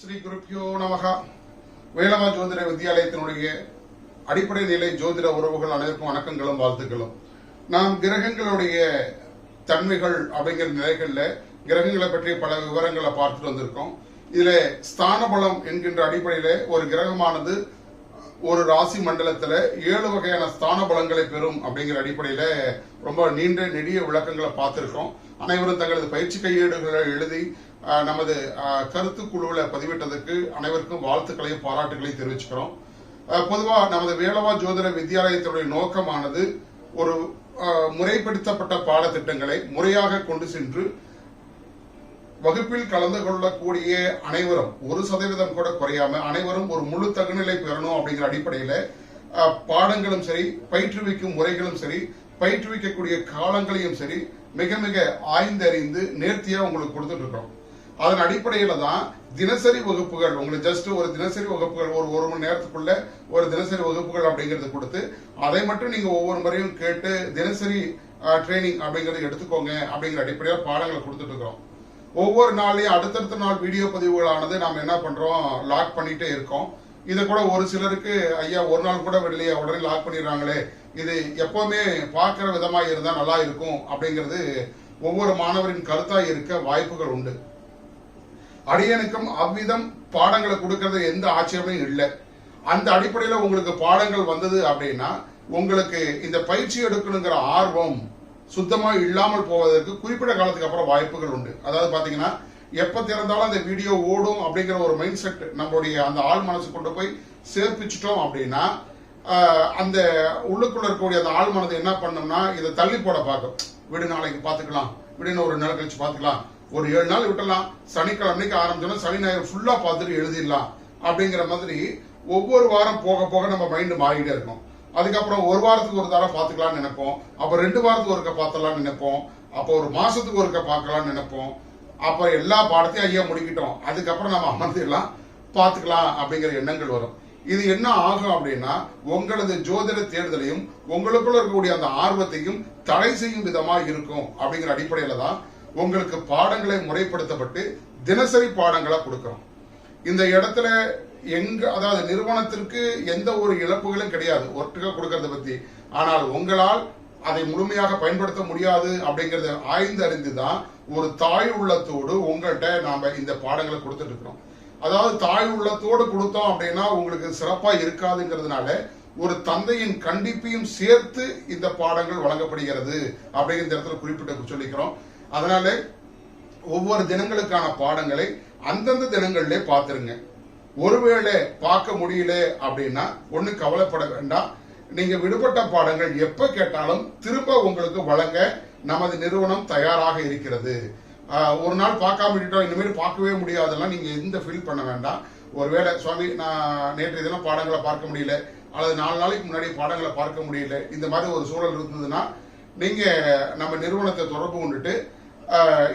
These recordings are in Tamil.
ஸ்ரீ குருப்பியோ நமக. வேலவா ஜோதிட வித்யாலயத்தினுடைய அடிப்படை நிலை ஜோதிட உறவுகள் அனைவருக்கும் வணக்கங்களும் வாழ்த்துக்களும். நாம் கிரகங்களுடைய தன்மைகள் அப்படிங்கிற நிலைகள்ல கிரகங்களை பற்றி பல விவரங்களை பார்த்துட்டு வந்திருக்கோம். இதுல ஸ்தான பலம் என்கின்ற அடிப்படையில ஒரு கிரகமானது ஒரு ராசி மண்டலத்துல 7 வகையான ஸ்தான பலங்களை பெறும் அப்படிங்கிற அடிப்படையில ரொம்ப நீண்ட நெடிய விளக்கங்களை பார்த்திருக்கோம். அனைவரும் தங்களது பயிற்சி கையேடுகளை எழுதி நமது கருத்து குழுவில் பதிவிட்டதற்கு அனைவருக்கும் வாழ்த்துக்களையும் பாராட்டுகளையும் தெரிவிச்சுக்கிறோம். பொதுவா நமது வேலவா ஜோதிட வித்யாலயத்தினுடைய நோக்கமானது ஒரு முறைப்படுத்தப்பட்ட பாடத்திட்டங்களை முறையாக கொண்டு சென்று வகுப்பில் கலந்து கொள்ளக்கூடிய அனைவரும் 1% கூட குறையாம அனைவரும் ஒரு முழு தகுநிலை பெறணும் அப்படிங்கிற அடிப்படையில பாடங்களும் சரி, பயிற்றுவிக்கும் முறைகளும் சரி, பயிற்றுவிக்கக்கூடிய காலங்களையும் சரி மிக மிக ஆய்ந்தறிந்து நேர்த்தியா உங்களுக்கு கொடுத்துட்டு இருக்கோம். அதன் அடிப்படையில தான் தினசரி வகுப்புகள், உங்களுக்கு ஜஸ்ட் ஒரு தினசரி வகுப்புகள் ஒரு மணி நேரத்துக்குள்ள ஒரு தினசரி வகுப்புகள் அப்படிங்கறது கொடுத்து அதை மட்டும் நீங்க ஒவ்வொரு முறையும் கேட்டு தினசரி ட்ரைனிங் அப்படிங்கறத எடுத்துக்கோங்க அப்படிங்கிற அடிப்படையில் பாடங்களை கொடுத்துட்டு இருக்கோம். ஒவ்வொரு நாளையும் அடுத்தடுத்த நாள் வீடியோ பதிவுகளானது நாம் என்ன பண்றோம், லாக் பண்ணிட்டே இருக்கோம். இதை கூட ஒரு சிலருக்கு ஐயா ஒரு நாள் கூட விடலையா, உடனே லாக் பண்ணிடுறாங்களே, இது எப்பவுமே பார்க்கிற விதமா இருந்தா நல்லா இருக்கும் அப்படிங்கிறது ஒவ்வொரு மாணவரின் கருத்தா இருக்க வாய்ப்புகள் உண்டு. அடியனுக்கும் அவ்விதம் பாடங்களை கொடுக்கறது எந்த ஆட்சேபனையும் இல்லை. அந்த அடிப்படையில உங்களுக்கு பாடங்கள் வந்தது அப்படின்னா உங்களுக்கு இந்த பயிற்சி எடுக்கணுங்கிற ஆர்வம் சுத்தமா இல்லாமல் போவதற்கு குறிப்பிட்ட காலத்துக்கு அப்புறம் வாய்ப்புகள் உண்டு. அதாவது பாத்தீங்கன்னா எப்ப திறந்தாலும் அந்த வீடியோ ஓடும் அப்படிங்கிற ஒரு மைண்ட் செட் நம்மளுடைய அந்த ஆள் மனசு கொண்டு போய் சேர்ப்பிச்சிட்டோம் அப்படின்னா அந்த உள்ளுக்குள்ள இருக்கக்கூடிய அந்த ஆள் மனதை என்ன பண்ணோம்னா இதை தள்ளி போட பார்க்கும். விடு நாளைக்கு பாத்துக்கலாம், விடுன்னு ஒரு நாள் கழிச்சு பாத்துக்கலாம், ஒரு 7 நாள் விட்டலாம், சனிக்கிழமைக்கு ஆரம்பிச்சோம்னா சனி ஞாயிறு ஃபுல்லா பார்த்துட்டு எழுதிடலாம் அப்படிங்கிற மாதிரி ஒவ்வொரு வாரம் போக போக நம்ம மைண்ட் மாறிட்டே இருக்கும். அதுக்கப்புறம் ஒரு வாரத்துக்கு ஒரு தடவை பார்த்துக்கலாம்னு நினைப்போம், அப்ப 2 வாரத்துக்கு ஒருக்க பார்த்தலாம்னு நினைப்போம், அப்போ ஒரு மாசத்துக்கு ஒருக்க பார்க்கலாம்னு நினைப்போம். அப்ப எல்லா பாடத்தையும் ஐயா முடிக்கிட்டோம், அதுக்கப்புறம் நம்ம அமர்ந்திடலாம் பார்த்துக்கலாம் அப்படிங்கிற எண்ணங்கள் வரும். இது என்ன ஆகும் அப்படின்னா உங்களது ஜோதிட தேர்தலையும் உங்களுக்குள்ள இருக்கக்கூடிய அந்த ஆர்வத்தையும் தடை செய்யும் விதமா இருக்கும். அப்படிங்கிற அடிப்படையில தான் உங்களுக்கு பாடங்களை முறைப்படுத்தப்பட்டு தினசரி பாடங்களா கொடுக்கிறோம். இந்த இடத்துல அதாவது நிறுவனத்திற்கு எந்த ஒரு இழப்புகளும் கிடையாது ஒட்டுக்கா கொடுக்கறத பத்தி. ஆனால் உங்களால் அதை முழுமையாக பயன்படுத்த முடியாது அப்படிங்கறத ஆய்ந்து அறிந்துதான் ஒரு தாய் உள்ளத்தோடு உங்கள்கிட்ட நாம இந்த பாடங்களை கொடுத்துட்டு இருக்கிறோம். அதாவது தாய் உள்ளத்தோடு கொடுத்தோம் அப்படின்னா உங்களுக்கு சிறப்பா இருக்காதுங்கிறதுனால ஒரு தந்தையின் கண்டிப்பையும் சேர்த்து இந்த பாடங்கள் வழங்கப்படுகிறது அப்படிங்கிற இடத்துல குறிப்பிட்டு சொல்லிக்கிறோம். அதனால ஒவ்வொரு தினங்களுக்கான பாடங்களை அந்தந்த தினங்கள்ல பார்த்துருங்க. ஒருவேளை பார்க்க முடியல அப்படின்னா ஒண்ணு கவலைப்பட வேண்டாம். நீங்க விடுபட்ட பாடங்கள் எப்ப கேட்டாலும் திரும்ப உங்களுக்கு வழங்க நமது நிறுவனம் தயாராக இருக்கிறது. ஒரு நாள் பார்க்காம விட்டுட்டோம், இனிமேல் பார்க்கவே முடியாதெல்லாம் நீங்க எந்த ஃபீல் பண்ண வேண்டாம். ஒருவேளை சுவாமி நான் நேற்று தினம் பாடங்களை பார்க்க முடியல அல்லது 4 நாளைக்கு முன்னாடி பாடங்களை பார்க்க முடியல, இந்த மாதிரி ஒரு சூழல் இருந்ததுன்னா நீங்க நம்ம நிறுவனத்தை தொடர்பு கொண்டுட்டு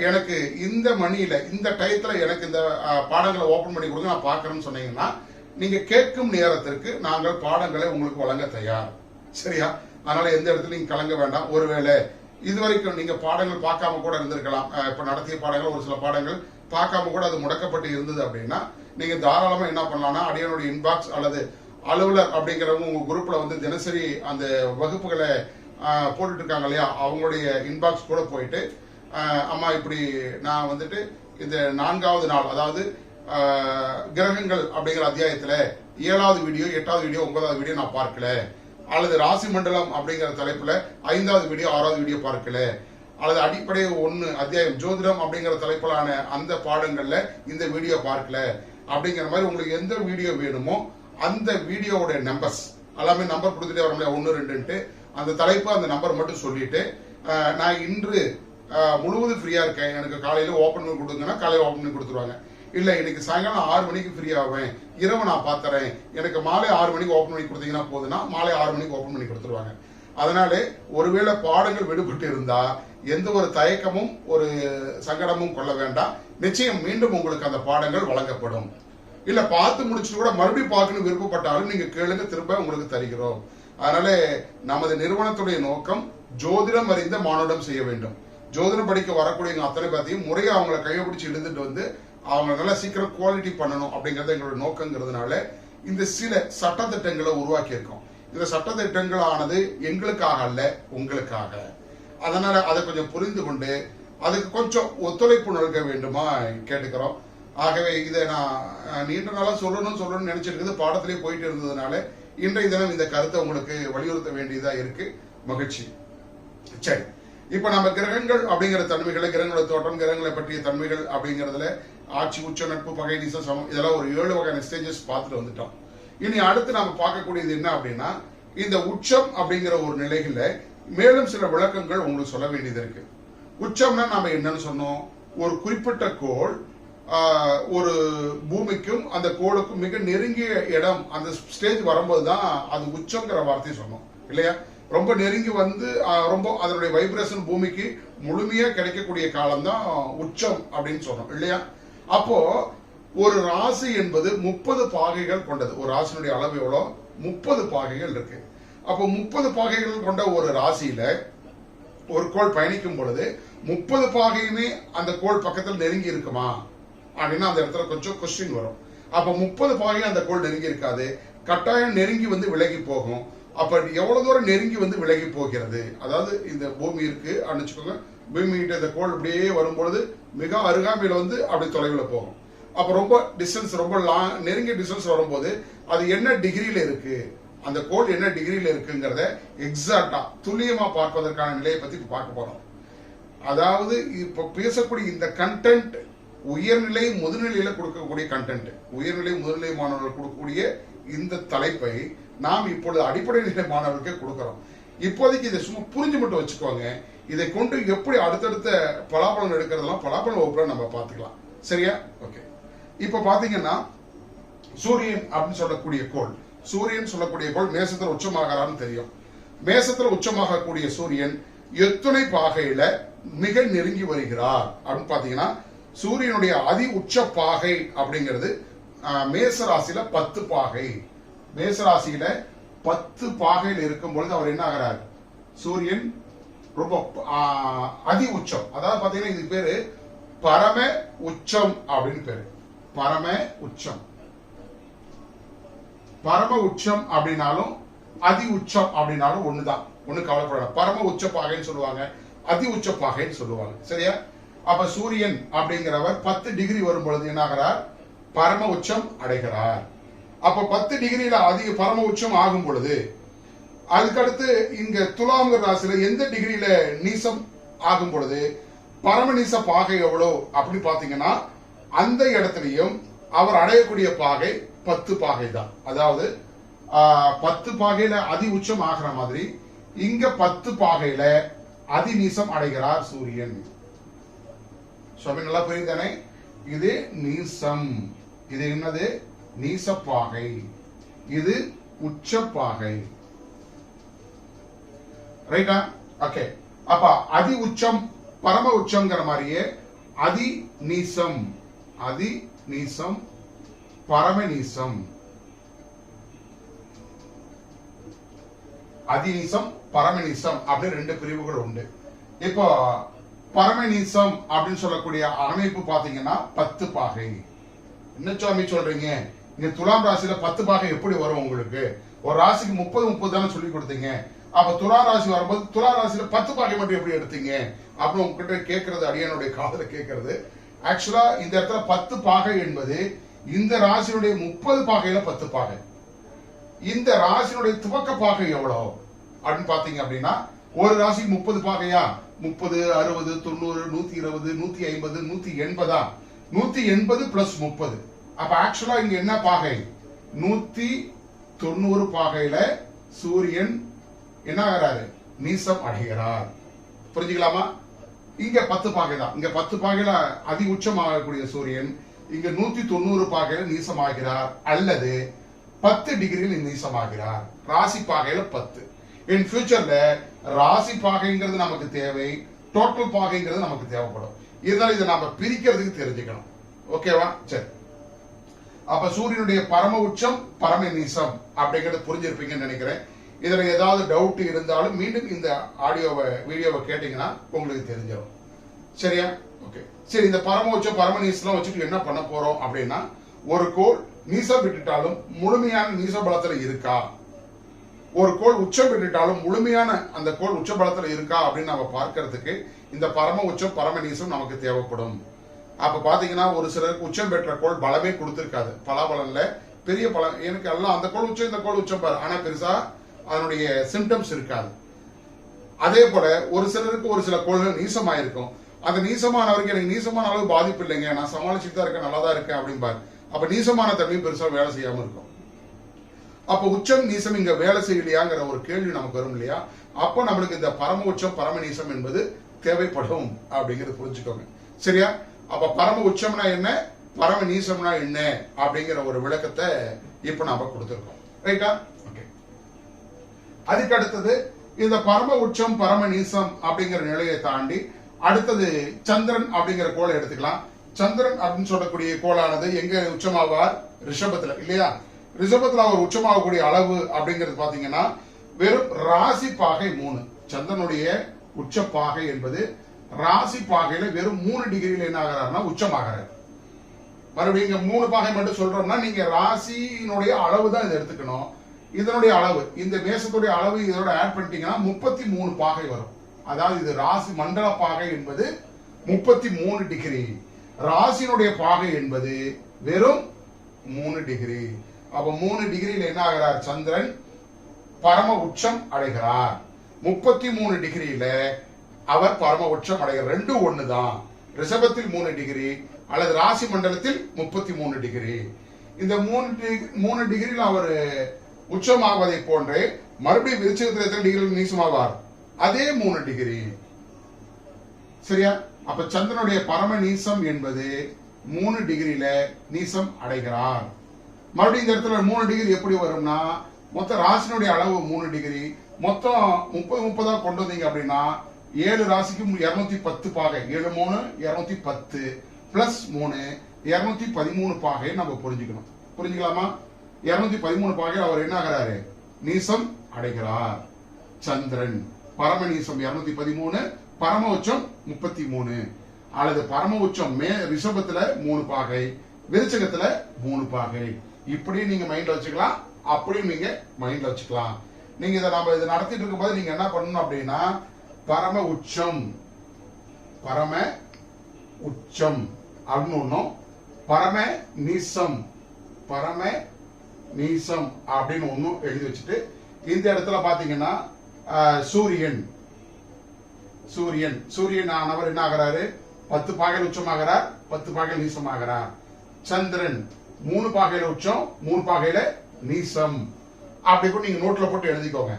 எனக்கு இந்த மணியில இந்த டயத்துல எனக்கு இந்த பாடங்களை ஓபன் பண்ணி கொடுங்க நான் பாக்குறேன்னு சொன்னீங்கன்னா நீங்க கேட்கும் நேரத்திற்கு நாங்கள் பாடங்களை உங்களுக்கு வழங்க தயார். சரியா? அதனால எந்த இடத்துல நீங்க கலங்க வேண்டாம். ஒருவேளை இதுவரைக்கும் நீங்க பாடங்கள் பார்க்காம கூட இருந்திருக்கலாம், இப்ப நடத்திய பாடங்கள் ஒரு சில பாடங்கள் பார்க்காம கூட அது முடக்கப்பட்டு இருந்தது அப்படின்னா நீங்க தாராளமா என்ன பண்ணலாம்னா அடியனுடைய இன்பாக்ஸ் அல்லது அலுவலர் அப்படிங்கிறவங்க உங்க குரூப்ல வந்து தினசரி அந்த வகுப்புகளை போட்டுட்டு இருக்காங்க இல்லையா, அவங்களுடைய இன்பாக்ஸ் கூட போயிட்டு அம்மா இப்படி நான் வந்துட்டு இந்த 4வது நாள் அதாவது கிரகங்கள் அப்படிங்கிற அத்தியாயத்துல 7வது வீடியோ 8வது வீடியோ 9வது வீடியோ நான் பார்க்கல, அல்லது ராசி மண்டலம் அப்படிங்கிற தலைப்புல 5வது வீடியோ 6வது வீடியோ பார்க்கல, அல்லது அடிப்படை 1 அத்தியாயம் ஜோதிடம் அப்படிங்கிற தலைப்பிலான அந்த பாடங்கள்ல இந்த வீடியோ பார்க்கல அப்படிங்கிற மாதிரி உங்களுக்கு எந்த வீடியோ வேணுமோ அந்த வீடியோவோட நம்பர்ஸ் எல்லாமே நம்பர் கொடுத்துட்டே வர முடியாது 1 2ன்ட்டு அந்த தலைப்பு அந்த நம்பர் மட்டும் சொல்லிட்டு நான் இன்று முழுவதும் ஃப்ரீயா இருக்கேன், எனக்கு காலையில ஓபன் பண்ணி கொடுங்கன்னா காலையில ஓபன் பண்ணி கொடுத்துருவாங்க. இல்ல இன்னைக்கு சாயங்காலம் 6 மணிக்கு ஃப்ரீ ஆவேன், இரவு நான் பாத்துறேன், எனக்கு மாலை 6 மணிக்கு ஓபன் பண்ணி கொடுத்தீங்கன்னா போதுன்னா மாலை 6 மணிக்கு ஓபன் பண்ணி கொடுத்துருவாங்க. அதனால ஒருவேளை பாடங்கள் விடுபட்டு இருந்தா எந்த ஒரு தயக்கமும் ஒரு சங்கடமும் கொள்ள வேண்டாம். நிச்சயம் மீண்டும் உங்களுக்கு அந்த பாடங்கள் வழங்கப்படும். இல்ல பார்த்து முடிச்சுட்டு கூட மறுபடியும் பார்க்கணும் விருப்பப்பட்டாலும் நீங்க கேளுங்க, திரும்ப உங்களுக்கு தருகிறோம். அதனால நமது நிறுவனத்துடைய நோக்கம் ஜோதிடம் அறிந்த மானுடம் செய்ய வேண்டும். ஜோதிடம் படிக்க வரக்கூடிய அத்தனை பேர்த்தையும் முறையா அவங்களை கையை பிடிச்சி இழுந்துட்டு வந்து அவங்க நல்லா சீக்கிரம் குவாலிட்டி பண்ணணும் அப்படிங்கறது எங்களோட நோக்கங்கிறதுனால இந்த சில சட்டத்திட்டங்களை உருவாக்கி இருக்கோம். இந்த சட்டத்திட்டங்கள் ஆனது எங்களுக்காக அல்ல, உங்களுக்காக. அதனால அதை கொஞ்சம் புரிந்து கொண்டு அதுக்கு கொஞ்சம் ஒத்துழைப்பு நல்க வேண்டுமா கேட்டுக்கிறோம். ஆகவே இதை நான் நீண்ட நாளா சொல்லணும்னு நினைச்சிருக்கிறது பாடத்திலே போயிட்டு இருந்ததுனால இன்றைய தினம் இந்த கருத்தை உங்களுக்கு வலியுறுத்த வேண்டியதா இருக்கு. மகிழ்ச்சி. சரி, இப்ப நம்ம கிரகங்கள் அப்படிங்கிற தன்மைகளை, கிரகங்களோட தோட்டம், கிரகங்களை பற்றிய தன்மைகள் அப்படிங்கறதுல ஆட்சி, உச்ச, நட்பு, பகை, நீசம், சமம் இதெல்லாம் ஒரு 7 வகையான ஸ்டேஜஸ் பார்த்துட்டு வந்துட்டோம். இனி அடுத்து நாம பார்க்கக்கூடியது என்ன அப்படின்னா, இந்த உச்சம் அப்படிங்கிற ஒரு நிலையில மேலும் சில விளக்கங்கள் உங்களுக்கு சொல்ல வேண்டியது இருக்கு. உச்சம்னா நாம என்னன்னு சொன்னோம், ஒரு குறிப்பிட்ட கோள் ஒரு பூமிக்கும் அந்த கோளுக்கும் மிக நெருங்கிய இடம், அந்த ஸ்டேஜ் வரும்போதுதான் அது உச்சம்ங்கிற வார்த்தையை சொன்னோம் இல்லையா. ரொம்ப நெருங்கி வந்து ரொம்ப அதனுடைய வைப்ரேஷன் பூமிக்கு முழுமையா கிடைக்கக்கூடிய காலம் தான் உச்சம் அப்படின்னு சொன்னோம் இல்லையா. அப்போ ஒரு ராசி என்பது 30 பாகைகள் கொண்டது. ஒரு ராசியினுடைய அளவு எவ்வளோ? 30 பாகைகள் இருக்கு. அப்போ 30 பாகைகள் கொண்ட ஒரு ராசியில ஒரு கோள் பயணிக்கும் பொழுது 30 பாகையுமே அந்த கோள் பக்கத்தில் நெருங்கி இருக்குமா அப்படின்னா அந்த இடத்துல கொஞ்சம் கொஸ்டின் வரும். அப்ப 30 பாகையும் அந்த கோள் நெருங்கி இருக்காது, கட்டாயம் நெருங்கி வந்து விலகி போகும். அப்ப எவ்வளவு தூரம் நெருங்கி வந்து விலகி போகிறது, அதாவது இந்த பூமி இருக்கு அனுச்சுக்கோங்க, பூமி கிட்ட இந்த கோள் அப்படியே வரும்பொழுது மிக அருகாமையில வந்து அப்படி தொலைவில் போகும். அப்ப ரொம்ப டிஸ்டன்ஸ், ரொம்ப நெருங்கிய டிஸ்டன்ஸ் வரும்போது அது என்ன டிகிரியில இருக்கு, அந்த கோள் என்ன டிகிரியில இருக்குங்கிறத எக்ஸாக்டா துல்லியமா பார்ப்பதற்கான நிலையை பத்தி பார்க்க போறோம். அதாவது இப்ப பேசக்கூடிய இந்த கண்டென்ட் உயர்நிலை முதுநிலையில கொடுக்கக்கூடிய கண்டென்ட், உயர்நிலை முதுநிலை மாணவர்கள் கொடுக்கக்கூடிய இந்த தலைப்பை நாம் இப்பொழுது அடிப்படை நிலை மாணவர்களுக்கு கொடுக்கிறோம். இப்போதைக்கு இதை சும்மா புரிஞ்சு மட்டும் வச்சுக்கோங்க. இதை கொண்டு எப்படி அடுத்தடுத்த பலாபலன் எடுக்கிறதெல்லாம் பலாபலன் வகுப்புல நம்ம பார்த்துக்கலாம். சரியா? ஓகே. இப்ப பாத்தீங்கன்னா சூரியன் அப்படின்னு சொல்லக்கூடிய கோள், சூரியன் சொல்லக்கூடிய கோள் மேசத்துல உச்சமாகறான்னு தெரியும். மேசத்துல உச்சமாகக்கூடிய சூரியன் எத்தனை பாகையில மிக நெருங்கி வருகிறார் அப்படின்னு பாத்தீங்கன்னா, சூரியனுடைய அதி உச்ச பாகை அப்படிங்கிறது மேசராசியில 10 பாகை. மேசராசியில 10 பாகையில் இருக்கும் பொழுது அவர் என்ன ஆகிறார், சூரியன் ரொம்ப அதி உச்சம். அதாவது பாத்தீங்கன்னா இது பேரு பரம உச்சம் அப்படின்னு பேரு. பரம உச்சம், பரம உச்சம் அப்படின்னாலும் அதி உச்சம் அப்படின்னாலும் ஒண்ணுதான், ஒண்ணு கவலைப்பட. பரம உச்ச பாகைன்னு சொல்லுவாங்க, அதி உச்ச பாகைன்னு சொல்லுவாங்க. சரியா? அப்ப சூரியன் அப்படிங்கிறவர் 10 டிகிரி வரும் பொழுது என்ன ஆகிறார், பரம உச்சம் அடைகிறார். அப்ப 10 டிகிரியில அதிக பரம உச்சம் ஆகும் பொழுது அதுக்கடுத்து இங்க துலாம்ங்கிற ராசியில எந்த டிகிரியில நீசம் ஆகும் பொழுது பரமநீச பாகை எவ்வளோ அப்படி பாத்தீங்கன்னா அந்த இடத்துலயும் அவர் அடையக்கூடிய பாகை 10 பாகை தான். அதாவது 10 பாகையில அதி உச்சம் ஆகிற மாதிரி இங்க 10 பாகையில அதி நீசம் அடைகிறார் சூரியன். நல்லா புரியுதானே? இது நீசம், இது என்னது, நீசப்பாகை, இது உச்சப்பாகை. ரைட்டா? ஓகே. அப்ப அதி உச்சம் பரம உச்சம்ங்கிற மாதிரியே அதி நீசம், அதி நீசம், பரம நீசம், அதிநீசம் பரமநீசம் அப்படின்னு 2 பிரிவுகள் உண்டு. இப்போ பரமநீசம் அப்படின்னு சொல்லக்கூடிய அமைப்பு பாத்தீங்கன்னா 10 பாகை. என்ன சுவாமி சொல்றீங்க, இங்க துலாம் ராசியில 10 பாகை எப்படி வரும் உங்களுக்கு? ஒரு ராசிக்கு 30 தானே சொல்லி கொடுத்தீங்க. அப்ப துலா ராசி வரும்போது துலா ராசியில 10 பாகை மட்டும் எப்படி எடுத்தீங்க அப்படின்னு உங்ககிட்ட கேட்கறது, அடியானுடைய காதல கேட்கறது. ஆக்சுவலா இந்த இடத்துல 10 பாகை என்பது இந்த ராசியினுடைய 30 பாகையில 10 பாகை. இந்த ராசியினுடைய துவக்க பாகை எவ்வளவு அப்படின்னு பாத்தீங்க அப்படின்னா, ஒரு ராசிக்கு 30 பாகையா, 30, 60, 90, 120, 150, 180, 180 பிளஸ் 30. அப்ப ஆக்சுவலா இங்க என்ன பாகை, 190 பாகையில சூரியன் என்ன ஆகிறாரு, நீசம் அடைகிறார். புரிஞ்சுக்கலாமா? இங்க 10 பாகை தான். இங்க 10 பாகையில அதி உச்சமாகக்கூடிய சூரியன் இங்க 190 பாகையில நீசமாகிறார், அல்லது 10 டிகிரியில் நீசமாகிறார். ராசி பாகையில 10. இன் ஃபியூச்சர்ல ராசி பாகைங்கிறது நமக்கு தேவை, டோட்டல் பாகைங்கிறது நமக்கு தேவைப்படும். இருந்தாலும் இதை நாம பிரிக்கிறதுக்கு தெரிஞ்சுக்கணும். ஓகேவா? சரி. அப்ப சூரியனுடைய பரம உச்சம் பரம நீசம் அப்படிங்கறது புரிஞ்சிருப்பீங்கன்னு நினைக்கிறேன். இதுல ஏதாவது டவுட் இருந்தாலும் மீண்டும் இந்த வீடியோவை கேட்டீங்கன்னா உங்களுக்கு தெரிஞ்சிடும். சரியா? ஓகே. சரி, இந்த பரம உச்சம் பரம நீசம் வச்சுட்டு என்ன பண்ண போறோம் அப்படின்னா, ஒரு கோள் நீசம் விட்டுட்டாலும் முழுமையான நீச பலத்துல இருக்கா, ஒரு கோள் உச்சம் பெற்றுட்டாலும் முழுமையான அந்த கோள் உச்ச பலத்துல இருக்கா அப்படின்னு நம்ம பார்க்கறதுக்கு இந்த பரம உச்சம் பரம நீசம் நமக்கு தேவைப்படும். அப்ப பாத்தீங்கன்னா ஒரு சிலருக்கு உச்சம் பெற்ற கோள் பலமே கொடுத்திருக்காது, பலாபலன்ல பெரிய பலம், எனக்கு எல்லாம் அந்த கோள் உச்சம் இந்த கோள் உச்சம் பாரு, ஆனா பெருசா அதனுடைய சிம்டம்ஸ் இருக்காது. அதே போல ஒரு சிலருக்கு ஒரு சில கோள்கள் நீசமாயிருக்கும், அந்த நீசமானவருக்கு எனக்கு நீசமான அளவு பாதிப்பு இல்லைங்க, நான் சமாளிச்சுட்டு தான் இருக்கேன், நல்லா தான் இருக்கேன் அப்படின்பாரு. அப்ப நீசமான தன்மையும் பெருசா வேலை செய்யாம இருக்கும். அப்ப உச்சம் நீசம் இங்க வேலை செய்யலையாங்கிற ஒரு கேள்வி நமக்கு வரும் இல்லையா? அப்ப நம்மளுக்கு இந்த பரம உச்சம் பரம நீசம் என்பது தேவைப்படும் அப்படிங்கிறது புரிஞ்சுக்கோங்க. சரியா? அப்ப பரம உச்சம்னா என்ன, பரம நீசம்னா என்ன அப்படிங்கிற ஒரு விளக்கத்தை இப்ப நாம கொடுத்திருக்கோம். ரைட்டா? ஓகே. அதுக்கு அடுத்தது இந்த பரம உச்சம் பரம நீசம் அப்படிங்கிற நிலையை தாண்டி அடுத்தது சந்திரன் அப்படிங்கிற கோளை எடுத்துக்கலாம். சந்திரன் அப்படின்னு சொல்லக்கூடிய கோளானது எங்க உச்சமாவார்? ரிஷபத்துல இல்லையா? ரிஷபத்துல அவர் உச்சமாகக்கூடிய அளவு அப்படிங்கிறது பாத்தீங்கன்னா வெறும் ராசி பாகை 3. சந்திரனுடைய உச்ச பாகை என்பது ராசி பாகையில வெறும் 3 டிகிரியில என்ன ஆகிறாருன்னா உச்சமாகிறார். மறுபடியும் இங்க 3 பாகை மட்டும் சொல்றோம்னா நீங்க ராசியினுடைய அளவு தான் இதை எடுத்துக்கணும். இதனுடைய அளவு, இந்த மேசத்துடைய அளவு இதோட ஆட் பண்ணிட்டீங்கன்னா 33 பாகை வரும். அதாவது இது ராசி மண்டல பாகை என்பது 33 டிகிரி, ராசியினுடைய பாகை என்பது வெறும் 3 டிகிரி. அப்ப 3 டிகிரியில் என்ன ஆகிறார்? சந்திரன் பரம உச்சம் அடைகிறார். 33 டிகிரியில அவர் பரம உச்சம் அடைகிறார். ரெண்டும் ஒண்ணுதான். ரிஷபத்தில் 3 டிகிரி அல்லது ராசி மண்டலத்தில் 33 டிகிரி. இந்த 3 டிகிரியில் அவர் உச்சமாவதை போன்றே மறுபடியும் விருச்சிகத்தில் எத்தனை டிகிரி நீசமாவார்? அதே 3 டிகிரி. சரியா? அப்ப சந்திரனுடைய பரம நீசம் என்பது 3 டிகிரியில நீசம் அடைகிறார். மறுபடியும் இந்த இடத்துல 3 டிகிரி எப்படி வரும்னா, மொத்த ராசினுடைய அளவு 3 டிகிரி, மொத்தம் 30 கொண்டு வந்தீங்க அப்படின்னா 7 ராசிக்கு 210 பாகை, 7 3 210 பிளஸ் 3 213 பாகை நம்ம புரிஞ்சுக்கணும். புரிஞ்சுக்கலாமா? 213 பாகை அவர் என்ன ஆகிறாரு? நீசம் அடைகிறார். சந்திரன் பரம நீசம் 213, பரம உச்சம் 33, அல்லது பரம உச்சம் ரிஷபத்துல 3 பாகை, விருச்சகத்துல 3 பாகை. இப்படி நீங்க மைண்ட்ல வச்சுக்கலாம், அப்படியும் நீங்க மைண்ட்ல வச்சுக்கலாம். நீங்க இதை நம்ம இதை நடத்திட்டு இருக்கும் போது நீங்க என்ன பண்ணணும் அப்படின்னா, பரம உச்சம் பரம உச்சம் அப்படின்னு ஒண்ணும், பரம நீசம் பரம நீசம் அப்படின்னு ஒண்ணும் எழுதி வச்சுட்டு, இந்த இடத்துல பாத்தீங்கன்னா சூரியன் சூரியன் சூரியன் ஆனவர் என்ன ஆகிறாரு? 10 பாகையில் உச்சமாகிறார், 10 பாகையில் நீசமாகிறார். சந்திரன் 3 பாகையில உச்சம், 3 பாகையில நீசம். அப்படி கூட நீங்க நோட்ல போட்டு எழுதிக்கோங்க.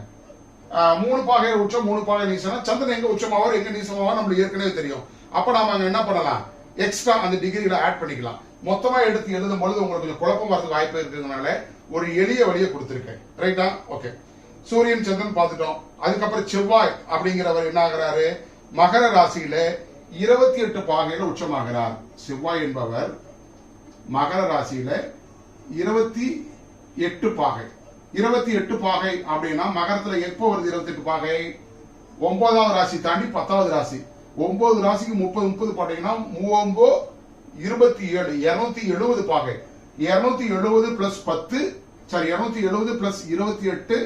3 பாகையில உச்சம், 3 பாகையில நீசம். சந்திரன் எங்க உச்சமாவார் எங்க நீசமாவார் நம்மளுக்கு ஏற்கனவே தெரியும். அப்ப நாம அங்க என்ன பண்ணலாம்? எக்ஸ்ட்ரா அந்த டிகிரிகளை ஆட் பண்ணிக்கலாம். மொத்தமா எடுத்து எழுதும் பொழுது உங்களுக்கு கொஞ்சம் குழப்பம் வரதுக்கு வாய்ப்பு இருக்கிறதுனால ஒரு எளிய வழியை கொடுத்திருக்கேன். ரைட்டா? ஓகே. சூரியன் சந்திரன் பார்த்துட்டோம். அதுக்கப்புறம் செவ்வாய் அப்படிங்கிறவர் என்ன ஆகிறாரு? மகர ராசியில 28 பாகையில உச்சமாகிறார். செவ்வாய் என்பவர் மகர ராசியில 28 பாகை. 28 பாகை அப்படின்னா மகரத்துல எப்போ வருது 28 பாகை? 9வது ராசி தாண்டி 10வது ராசி. 9 ராசிக்கு 30 பாத்தீங்கன்னா 3 27 270 பாகை. 270 பிளஸ் 10 சாரி 270 பிளஸ் 28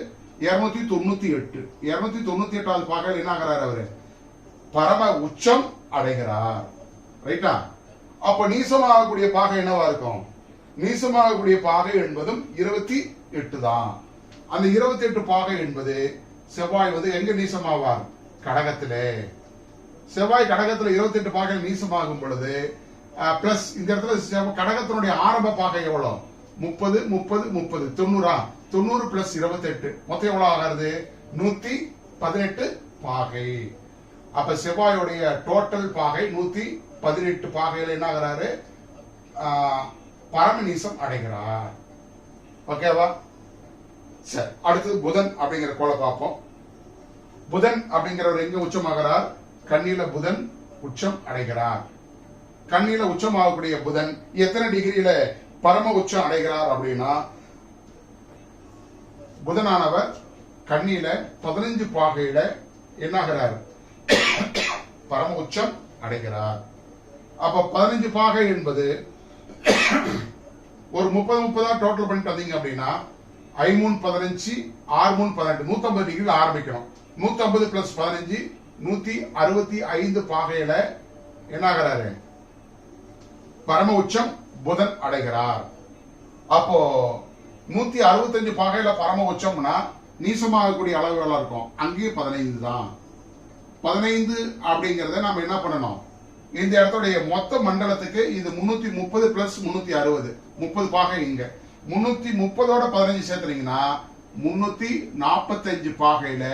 298. 298வது பாகையில் என்ன ஆகிறார்? அவரு பரம உச்சம் அடைகிறார். ரைட்டா? அப்ப நீசமாகக்கூடிய பாகை என்னவா இருக்கும்? நீசமாகக்கூடிய பாகை என்பதும் 28 தான். அந்த 28 பாகை என்பது செவ்வாய் வந்து எங்க நீசமாவார்? கடகத்திலே. செவ்வாய் கடகத்துல 28 பாகை நீசமாகும் பொழுது பிளஸ் இந்த இடத்துல கடகத்தினுடைய ஆரம்ப பாகை எவ்வளவு? 30 30 30 90. 90 பிளஸ் 28 மொத்தம் எவ்வளவு ஆகிறது? 118 பாகை. அப்ப செவ்வாயுடைய டோட்டல் பாகை 118 பாகையில என்ன ஆகிறாரு? பரமநீசம் அடைகிறார். ஓகேவா? சரி, அடுத்தது புதன் அப்படிங்கிற கோளை பார்ப்போம். புதன் அப்படிங்கிறவர் எங்க உச்சமாகிறார்? கன்னியில புதன் உச்சம் அடைகிறார். கன்னியில உச்சமாகக்கூடிய புதன் எத்தனை டிகிரியில பரம உச்சம் அடைகிறார் அப்படின்னா, புதனானவர் கன்னியில 15 பாகையில என்னாகிறார்? பரம உச்சம் அடைகிறார். அப்ப 15 பாகை என்பது ஒரு 30 டோட்டல் பண்ணிட்டு வந்தீங்க அப்படின்னா 5 15 6 18 150 டிகிரி ஆரம்பிக்கணும். 150 பிளஸ் 15 165 பாகையில என்ன ஆகிறாரு? பரம உச்சம் புதன் அடைகிறார். அப்போ 165 பாகையில பரம உச்சம்னா நீசமாகக்கூடிய அளவுகளா இருக்கும். அங்கேயும் 15 தான். 15 அப்படிங்கறத நாம என்ன பண்ணணும்? இந்த இடத்துடைய மொத்த மண்டலத்துக்கு இது 330 பிளஸ் 360 30 பாகை இங்க 330ஓட 15 சேர்த்துறீங்கன்னா 345 பாகையில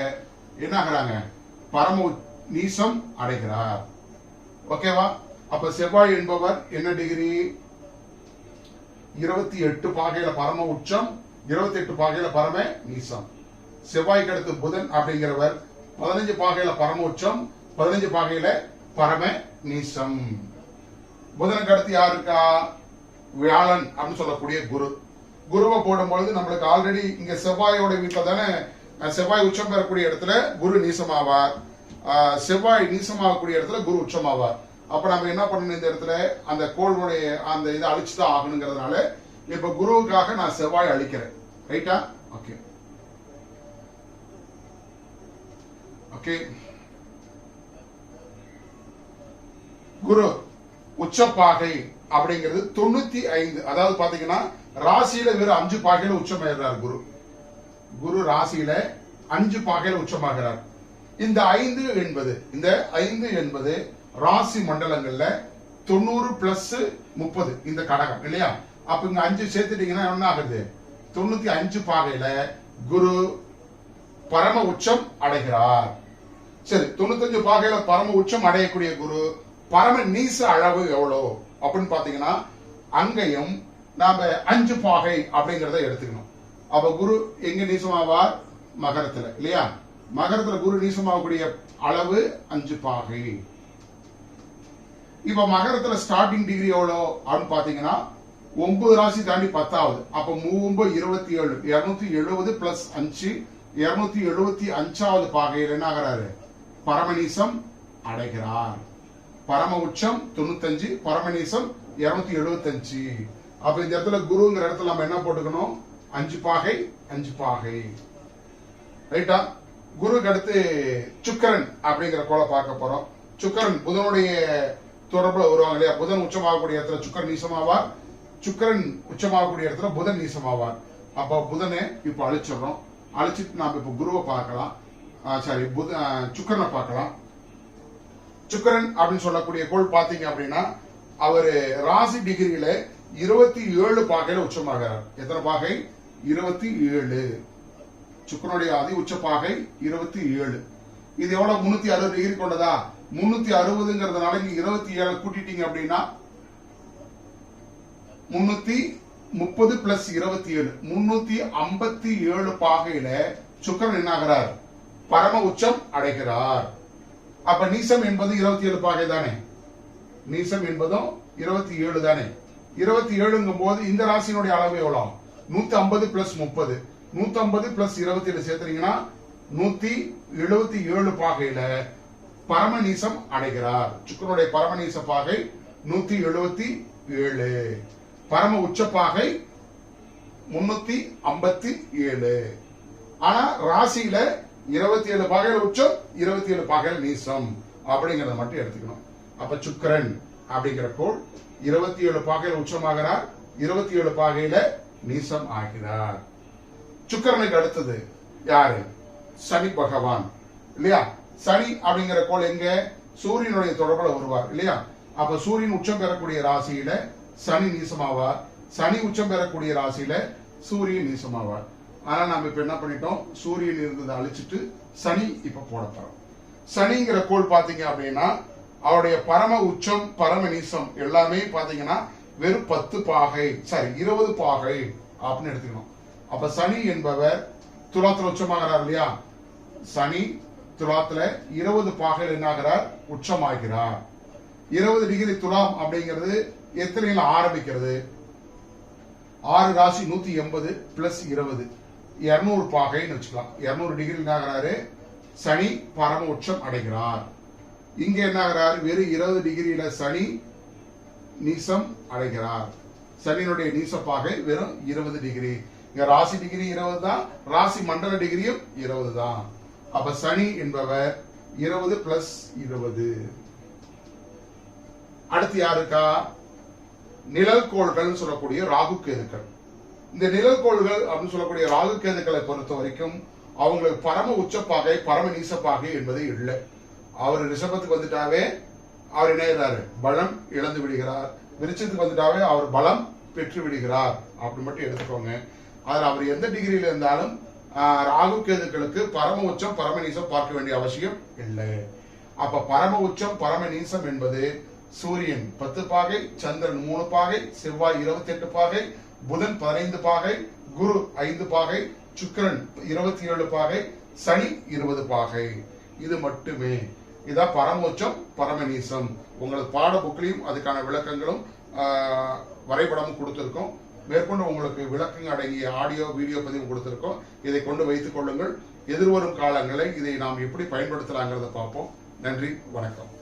என்ன ஆகிறாங்க? பரம நீசம் அடைகிறார். ஓகேவா? அப்ப செவ்வாய் என்பவர் என்ன டிகிரி? 28 பாகையில பரம உச்சம், 28 பாகையில பரம நீசம். செவ்வாய்க்கு அடுத்து புதன் அப்படிங்கிறவர் 15 பாகையில பரம உச்சம், 15 பாகையில பரம நீசம். புதனுக்கு அடுத்து யாரு இருக்கா? வியாழன் அப்படின்னு சொல்லக்கூடிய குரு. குருவை போடும்பொழுது நம்மளுக்கு ஆல்ரெடி இங்க செவ்வாயோட வீட்டுல தானே செவ்வாய் உச்சம் பெறக்கூடிய இடத்துல குரு நீசமாவார். செவ்வாய் நீசமாகக்கூடிய இடத்துல குரு உச்சமாவார். அப்ப நம்ம என்ன பண்ணணும்? இந்த இடத்துல அந்த கோளுடைய அந்த இதை அழிச்சுதான் ஆகணுங்கிறதுனால இப்ப குருவுக்காக நான் செவ்வாய் அழிக்கிறேன். ரைட்டா? Okay okay. குரு உச்சப்பாகை அப்படிங்கிறது 95. அதாவது பாத்தீங்கன்னா ராசியில வெறும் 5 பாகையில உச்சமாகிறார் குரு. குரு ராசியில 5 பாகையில உச்சமாகிறார். இந்த 5 என்பது ராசி மண்டலங்கள்ல 90 பிளஸ் 30 இந்த கடகம் இல்லையா? அப்ப இங்க 5 சேர்த்துட்டீங்கன்னா என்ன ஆகுது? 95 பாகையில குரு பரம உச்சம் அடைகிறார். சரி, 95 பாகையில பரம உச்சம் அடையக்கூடிய குரு பரம நீச அளவு எவ்வளவு அப்படின்னு பாத்தீங்கன்னா அங்கேயும் நாம 5 பாகை அப்படிங்கறத எடுத்துக்கணும். அப்ப குரு எங்க நீசமாவார்? மகரத்துல இல்லையா? மகரத்துல குரு நீசமாகக்கூடிய அளவு 5 பாகை. இப்ப மகரத்துல ஸ்டார்டிங் டிகிரி எவ்வளவு அப்படின்னு பாத்தீங்கன்னா 9 ராசி தாண்டி 10வது. அப்ப 3 27 270 பிளஸ் 5 275வது பாகையில் என்ன ஆகிறாரு? பரமநீசம் அடைகிறார். பரம உச்சம் 95, பரமநீசம் 275. அப்ப இந்த இடத்துல குருங்கிற இடத்துல நம்ம என்ன போட்டுக்கணும்? 5 பாகை 5 பாகை. ரைட்டா? குருக்கு அடுத்து சுக்கரன் அப்படிங்கிற கோளை பார்க்க போறோம். சுக்கரன் புதனுடைய தொடர்புல வருவாங்க இல்லையா? புதன் உச்சமாகக்கூடிய இடத்துல சுக்கரன் நீசமாவார், சுக்கரன் உச்சமாகக்கூடிய இடத்துல புதன் நீசமாவார். அப்ப புதனை இப்ப அழிச்சிடறோம். அழிச்சிட்டு நாம இப்ப குருவை பார்க்கலாம். சாரி, சுக்கரனை பார்க்கலாம். சுக்கரன் அப்படின்னு சொல்லக்கூடிய கோள் பாத்தீங்க அப்படின்னா அவரு ராசி டிகிரியில 27 பாகையில உச்சமாகிறார். எத்தனை பாகை? 27. சுக்கரனுடைய அதி உச்ச பாகை 27. இது எவ்வளவு? 360 டிகிரி கொண்டதா? 360ங்கிறதுனால இங்க 27 கூட்டிட்டீங்க அப்படின்னா 330 பிளஸ் 27 357 பாகையில சுக்கரன் என்ன ஆகிறார்? பரம உச்சம் அடைகிறார். அப்ப நீசம் என்பது 27 பாகை தானே? நீசம் என்பதும் 27 தானே? 27ங்கும் போது இந்த ராசியினுடைய அளவு எவ்வளவு? 150 பிளஸ் 30 150 பிளஸ் 27 சேர்த்துறீங்கன்னா 177 பாகையில பரமநீசம் அடைகிறார். சுக்கரனுடைய பரமநீச பாகை 177, பரம உச்ச பாகை 357. ஆனா ராசியில 27 பாகையில உச்சம், 27 பாகையில நீசம் அப்படிங்கறத மட்டும் எடுத்துக்கணும். அப்ப சுக்கரன் அப்படிங்கிற கோள் 27 பாகையில உச்சமாகிறார், 27 பாகையில நீசம் ஆகிறார். சுக்கரனுக்கு அடுத்தது யாரு? சனி பகவான் இல்லையா? சனி அப்படிங்கிற கோள் எங்க? சூரியனுடைய தொடர்புல வருவார் இல்லையா? அப்ப சூரியன் உச்சம் பெறக்கூடிய ராசியில சனி நீசமாவார், சனி உச்சம் பெறக்கூடிய ராசியில சூரியன் நீசமாவார். ஆனா நம்ம இப்ப என்ன பண்ணிட்டோம்? சூரியன் இருந்ததை அழிச்சிட்டு சனி இப்ப போட போறோம். சனிங்கிற கோள் பாத்தீங்க அப்படின்னா அவருடைய பரம உச்சம் பரம நீசம் எல்லாமே பாத்தீங்கன்னா வெறும் 10 பாகை, சாரி 20 பாகை அப்படின்னு எடுத்துக்கணும். அப்ப சனி என்பவர் துலாத்துல உச்சமாகிறார் இல்லையா? சனி துலாத்துல 20 பாகையில் என்னாகிறார்? உச்சமாகிறார். 20 டிகிரி துலாம் அப்படிங்கிறது எத்தனையில ஆரம்பிக்கிறது? 6 ராசி 180 பிளஸ் 20 200 பாகைன்னு வச்சுக்கலாம். 200 டிகிரி என்னாகிறாரு? சனி பரம உச்சம் அடைகிறார். இங்க என்ன ஆகிறார்? வெறும் 20 டிகிரியில சனி நீசம் அடைகிறார். சனியினுடைய நீசப்பாகை வெறும் 20 டிகிரி. இங்க ராசி டிகிரி 20 தான், ராசி மண்டல டிகிரியும் 20 தான். அப்ப சனி என்பவர் 20 பிளஸ் 20. அடுத்து யாருக்கா? நிழல் கோள்கள் சொல்லக்கூடிய ராகு கேதுக்கள். இந்த நிழல் கோள்கள் அப்படின்னு சொல்லக்கூடிய ராகு கேதுக்களை பொறுத்த வரைக்கும் அவங்களுக்கு பரம உச்சப்பாகை பரம நீசப்பாகை என்பது இல்லை. அவர் ரிஷபத்துக்கு வந்துட்டாவே அவர் இணைகிறாரு, பலம் இழந்து விடுகிறார். விருச்சத்துக்கு வந்துட்டாவே அவர் பலம் பெற்று விடுகிறார். அப்படி மட்டும் எடுத்துக்கோங்க. அதில் அவர் எந்த டிகிரியில இருந்தாலும் ராகு கேதுக்களுக்கு பரம உச்சம் பரம நீசம் பார்க்க வேண்டிய அவசியம் இல்லை. அப்ப பரம உச்சம் பரம நீசம் என்பது சூரியன் 10 பாகை, சந்திரன் 3 பாகை, செவ்வாய் 28 பாகை, புதன் 15 பாகை, குரு 5 பாகை, சுக்கிரன் 27 பாகை, சனி 20 பாகை. இது மட்டுமே. இதான் பரமோச்சம் பரமநீசம். உங்களுக்கு பாட புக்லையும் அதுக்கான விளக்கங்களும் வரைபடமும் கொடுத்திருக்கோம். மேற்கொண்டு உங்களுக்கு விளக்கங்கள் அடங்கிய ஆடியோ வீடியோ பதிவு கொடுத்திருக்கோம். இதை கொண்டு வைத்துக் கொள்ளுங்கள். எதிர்வரும் காலங்களில் இதை நாம் எப்படி பயன்படுத்தலாங்கிறத பார்ப்போம். நன்றி, வணக்கம்.